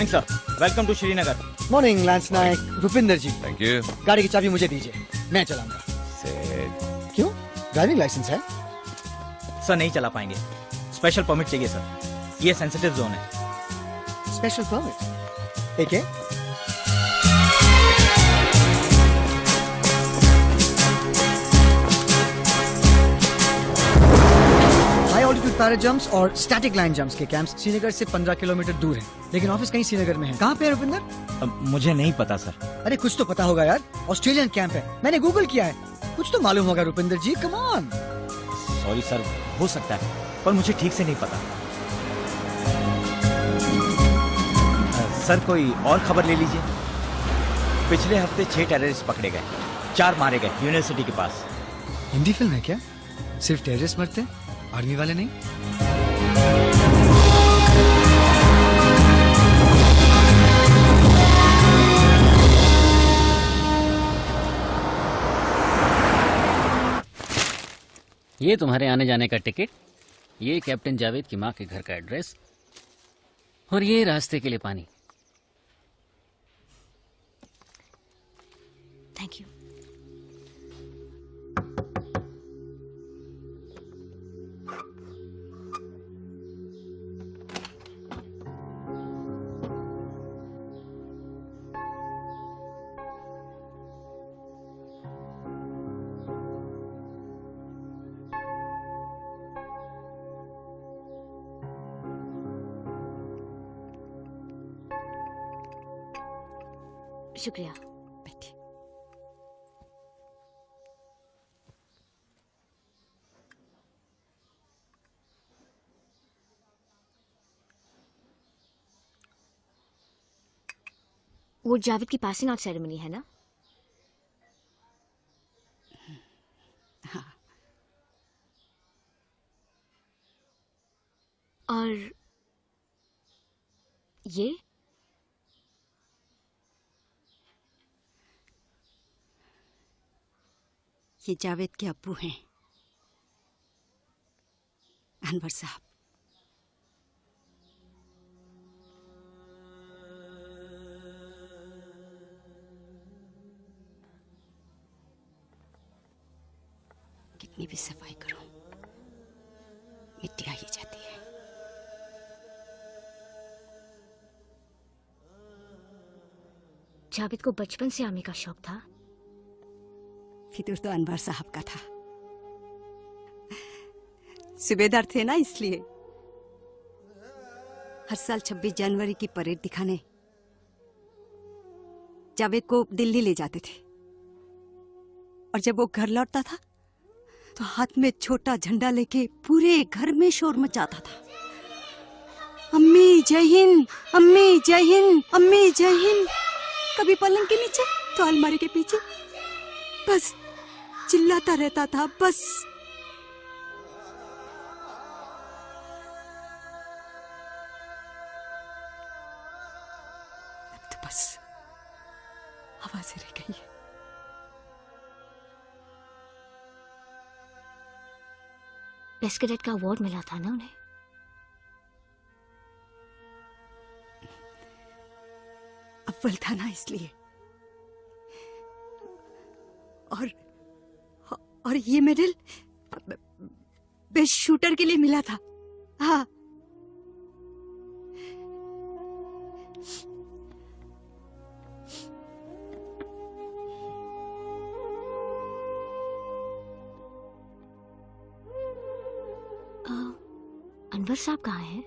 Morning sir, welcome to Srinagar. Morning lance Naik, Rupinder ji. Thank you. गाड़ी की चाबी मुझे दीजिए, मैं चलाऊंगा। क्यों? ड्राइविंग लाइसेंस है? सर नहीं चला पाएंगे, स्पेशल परमिट चाहिए सर, ये सेंसिटिव जोन है। Special permit? ठीक है। हाई ऑल्टीट्यूड पैरा जंप्स और स्टैटिक लाइन जंप्स के कैंप्स श्रीनगर से 15 किलोमीटर दूर हैं, लेकिन ऑफिस कहीं श्रीनगर में है। कहाँ पे है रुपिंदर? मुझे नहीं पता सर। अरे कुछ तो पता होगा यार, ऑस्ट्रेलियन कैंप है, मैंने गूगल किया है, कुछ तो मालूम होगा रुपिंदर जी, कम ऑन। सॉरी सर, हो सकता है पर मुझे ठीक से नहीं पता। सर कोई और खबर ले लीजिए। पिछले हफ्ते 6 टेररिस्ट पकड़े गए, 4 मारे गए यूनिवर्सिटी के पास। हिंदी फिल्म है क्या? सिर्फ टेररिस्ट मरते, आर्मी वाले नहीं? ये तुम्हारे आने जाने का टिकट, ये कैप्टन जावेद की माँ के घर का एड्रेस, और ये रास्ते के लिए पानी। Thank you. शुक्रिया। बैठिए। वो जावेद की पासिंग आउट सेरेमनी है ना? हाँ। और ये जावेद के अब्बू हैं, अनवर साहब। कितनी भी सफाई करो, मिट्टी आ ही जाती है। जावेद को बचपन से आर्मी का शौक था? फितूर तो अनवर साहब का था, सूबेदार थे ना, इसलिए हर साल 26 जनवरी की परेड दिखाने जावेद को दिल्ली ले जाते थे। और जब वो घर लौटता था तो हाथ में छोटा झंडा लेके पूरे घर में शोर मचाता था, अम्मी जय हिंद, अम्मी जय हिंद, अम्मी जय हिंद। कभी पलंग के नीचे तो अलमारी के पीछे, बस चिल्लाता रहता था, बस। अब तो बस आवाजें रह गई है। बेस्ट कैडेट का अवार्ड मिला था ना उन्हें? अव्वल था ना, इसलिए। और ये मेडल बेस्ट शूटर के लिए मिला था। हाँ। अनवर साहब कहाँ हैं?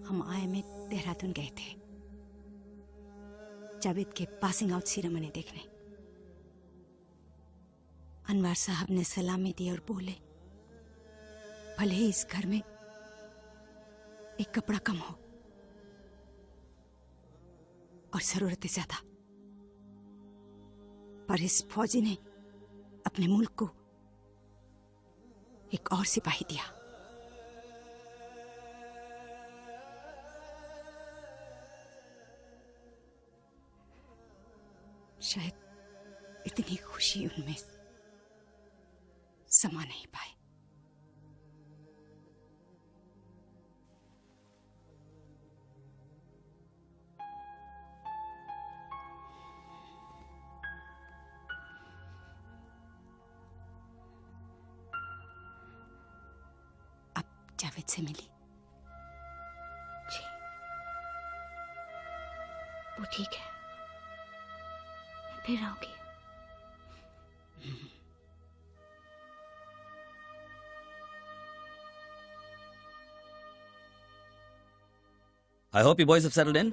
हम आए में देहरादून गए थे जावेद के पासिंग आउट सेरेमनी देखने। अनवर साहब ने सलामी दी और बोले, भले ही इस घर में एक कपड़ा कम हो और जरूरतें ज्यादा, पर इस फौजी ने अपने मुल्क को एक और सिपाही दिया। शायद इतनी खुशी उनमें समा नहीं पाए। जावेद से मिली। जी, वो ठीक है, मैं फिर आऊंगी। I hope you boys have settled in.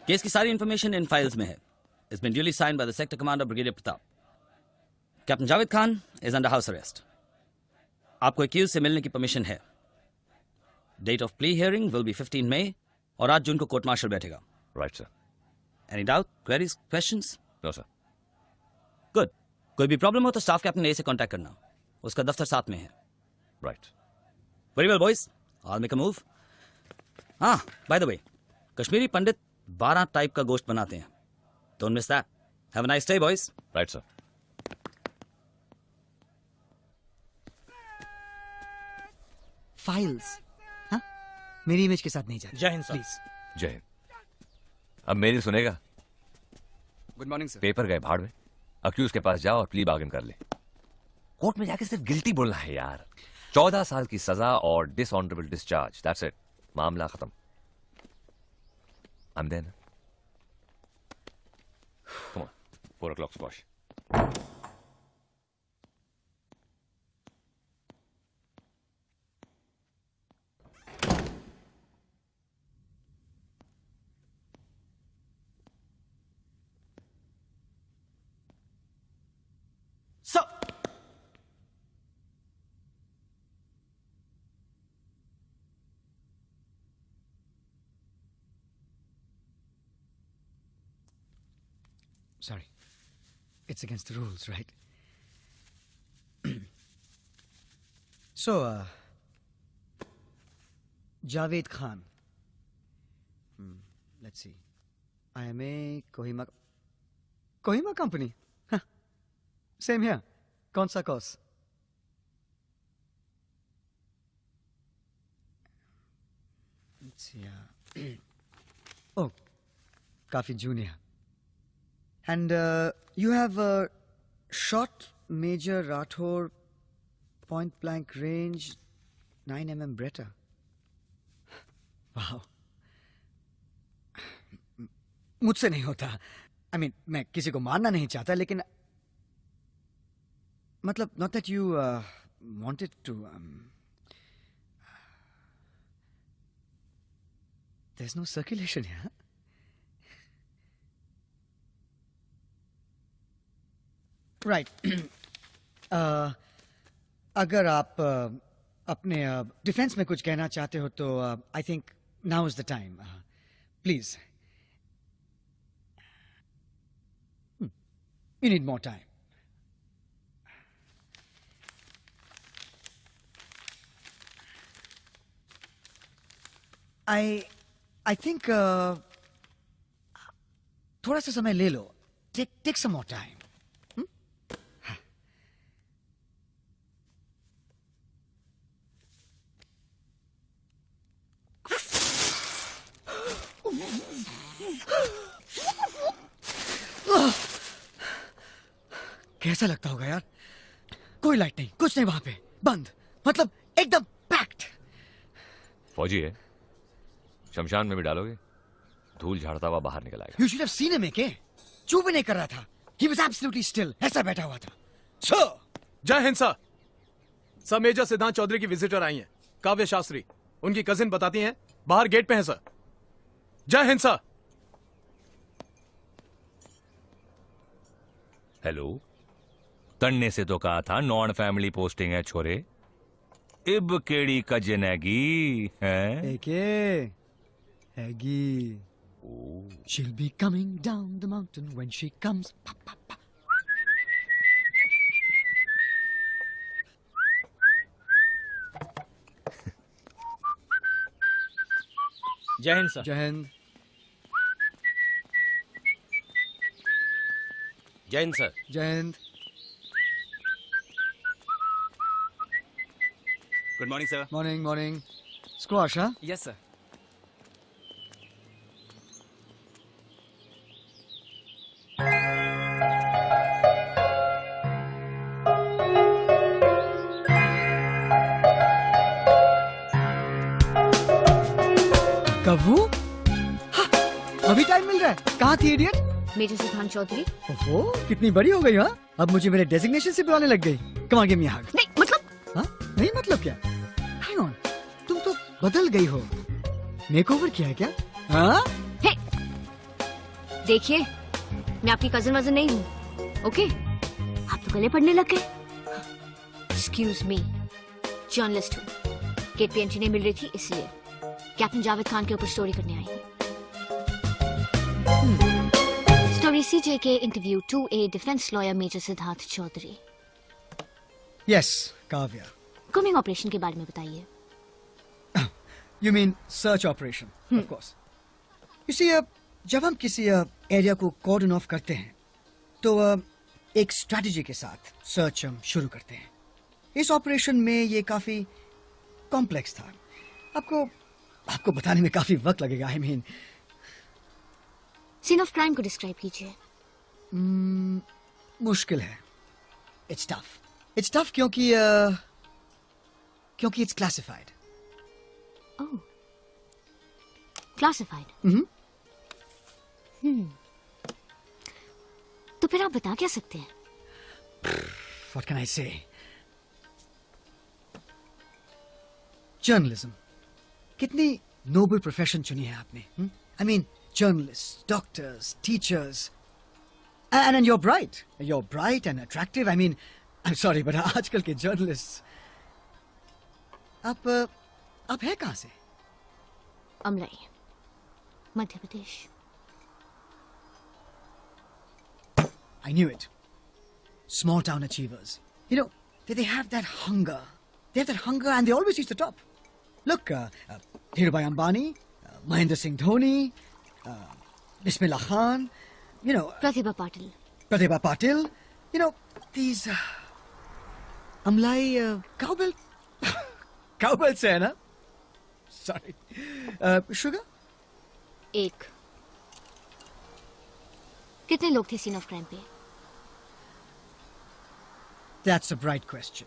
Case की सारी इंफॉर्मेशन इन फाइल्स में है. It's been duly signed by the sector commander, Brigadier Pratap. Captain Javed Khan is under house arrest. आपको एक्यूज से मिलने की परमिशन है. Date of plea hearing will be 15 May और 8 जून को कोर्ट मार्शल बैठेगा. Right, sir. Any doubt, queries, questions? No, sir. Good. कोई भी प्रॉब्लम हो तो स्टाफ कैप्टन ए से कांटेक्ट करना. उसका दफ्तर साथ में है. Right. Very well, boys. I'll make a move. हाँ, by the way, Kashmiri Pandit 12 type का गोश्त बनाते हैं. Don't miss that. Have a nice day, boys. Right, sir. Files, हाँ, मेरी इमेज के साथ नहीं जाती। जय हिंद सर। प्लीज। जय हिंद। अब मेरी सुनेगा। Good morning sir. पेपर गए भाड़ में। अक्यूज के पास जाओ और प्ली बार्गेन कर ले। कोर्ट में जाके सिर्फ गिल्टी बोलना है यार। 14 साल की सजा और डिसऑनरेबल डिस्चार्ज, दैट्स इट। मामला खत्म। I'm there. Come on, 4 o'clock squash. So, Sorry. It's against the rules, right? So, Javed Khan. Let's see. IMA, Kohima Company. Huh. Same here. कौन सा course? Let's see. Oh, काफी junior. And you have a shot Major Rathore, point blank range, 9mm Beretta. Wow. मुझसे नहीं होता. I mean, मैं किसी को मारना नहीं चाहता, लेकिन मतलब not that you wanted to. There's no circulation here. Right अगर आप अपने डिफेंस में कुछ कहना चाहते हो तो I think now is the time please you need more time I think थोड़ा सा समय ले लो टेक सम मोर टाइम कैसा लगता होगा यार कोई लाइट नहीं कुछ नहीं वहां पे बंद मतलब एकदम पैक्ड फौजी है शमशान में भी डालोगे धूल झाड़ता हुआ बाहर निकल आएगा you should have seen him के चुप भी नहीं कर रहा था ही वाज एब्सोल्युटली स्टिल ऐसा बैठा हुआ था सर जय हिंद सर। सर मेजर सिद्धांत चौधरी की विजिटर आई हैं, काव्य शास्त्री, उनकी कजिन बताती हैं बाहर गेट पे हैं सर। जय हिंद सर। हेलो तन्ने से तो कहा था नॉन फैमिली पोस्टिंग है छोरे इब केड़ी कजनेगी है एके हैगी she'll be coming down the mountain when she comes जय हिंद सर। जय हिंद जय हिंद सर। जय Hind good morning sir. Morning morning squash हाँ यस सर। कब हूँ? हाँ, अभी टाइम मिल रहा है. कहाँ थी इडियट? मेजर सिद्धांत चौधरी. ओहो, कितनी बड़ी हो गई हाँ? अब मुझे मेरे डेजिग्नेशन से बुलाने लग गई. Come on, give me a hug. नहीं मतलब हाँ? नहीं मतलब क्या? Hang on, तुम तो बदल गई हो. मेकओवर किया है क्या? हाँ? हे देखिए, मैं आपकी कजन वजन नहीं हूँ. ओके, आप तो गले पड़ने लग गए. एक्सक्यूज मी, जर्नलिस्ट हूँ. गेट पे एंट्री नहीं मिल रही थी इसलिए कैप्टन जावेद खान के ऊपर स्टोरी करने आई हूँ. Story CJK interview 2A defence lawyer major Siddharth Chaudhary. Yes, Kavya. Coming operation के बारे में बताइए. You mean search operation, of course. You see, जब हम किसी एरिया को कॉर्डन ऑफ करते हैं, तो एक स्ट्रेटजी के साथ सर्च हम शुरू करते हैं. इस ऑपरेशन में ये काफी कॉम्प्लेक्स था. आपको बताने में काफी वक्त लगेगा. I mean, scene of crime को डिस्क्राइब कीजिए. मुश्किल है. इट्स टफ क्योंकि इट्स क्लासिफाइड. Oh, classified. तो फिर आप बता क्या सकते हैं? What can I say? Journalism. कितनी नोबल प्रोफेशन चुनी है आपने. I mean, journalists, doctors, teachers. And you're bright. You're bright and attractive. I mean, I'm sorry, but आजकल के journalists. आप है कहाँ से? Amlai, Madhya Pradesh. I knew it. Small town achievers. You know, they have that hunger. They have that hunger and they always reach the top. Look, Dhirubhai Ambani, Mahendra Singh Dhoni, Bismillah Khan, you know, Pratibha Patil. Pratibha Patil, you know, these Amlai cowbell cowbell से है ना? Sorry. Sugar? एक. कितने लोग थे scene of crime पे? That's a bright question.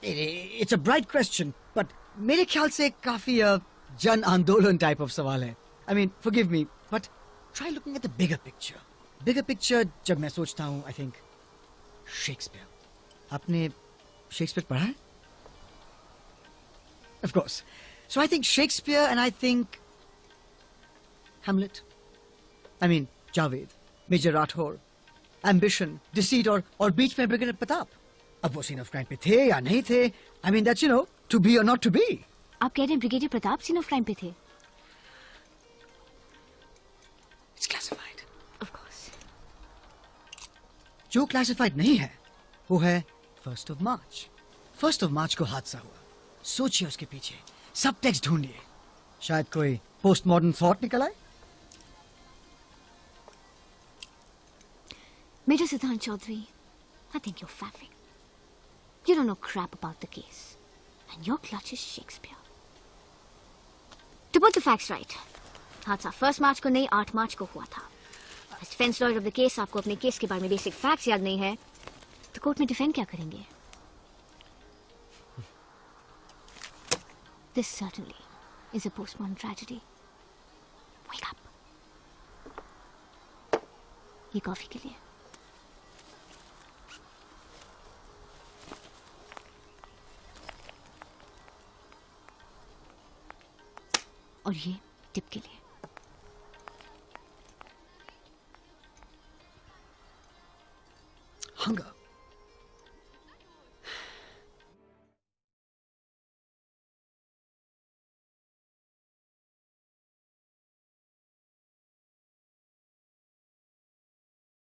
It's a bright question, but मेरे ख्याल से काफी जन आंदोलन type of सवाल है. I mean, forgive me, but try looking at the bigger picture. Bigger picture जब मैं सोचता हूँ, I think Shakespeare. आपने Shakespeare पढ़ा है? Of course. So I think Shakespeare and I think Hamlet. I mean, Javed, Major Rathore, Ambition, Deceit और बीच में Brigadier Pratap. अब वो सीन ऑफ क्राइम पे थे या नहीं थे. I mean, that's, you know, to be or not to be. आप कह रहे हैं brigadier Pratap scene of crime पे थे? It's classified. Of course. जो क्लासिफाइड नहीं है वो है 1st of March. 1st of March को हादसा हुआ. सोचिए उसके पीछे सब टेक्स्ट ढूंढिए. शायद कोई पोस्ट मॉडर्न थॉट निकल आए. Major Siddhant Chaudhary, I think you're faffing. You don't know crap about the case. And your clutch is Shakespeare. To put the facts right, हादसा 1 मार्च को नहीं 8 मार्च को हुआ था. As defense lawyer of the case, आपको अपने केस के बारे में बेसिक फैक्ट्स याद नहीं है, तो कोर्ट में डिफेंड क्या करेंगे? This certainly is a postmodern tragedy. Wake up. ये कॉफी के लिए. और ये टिप के लिए. Hunger.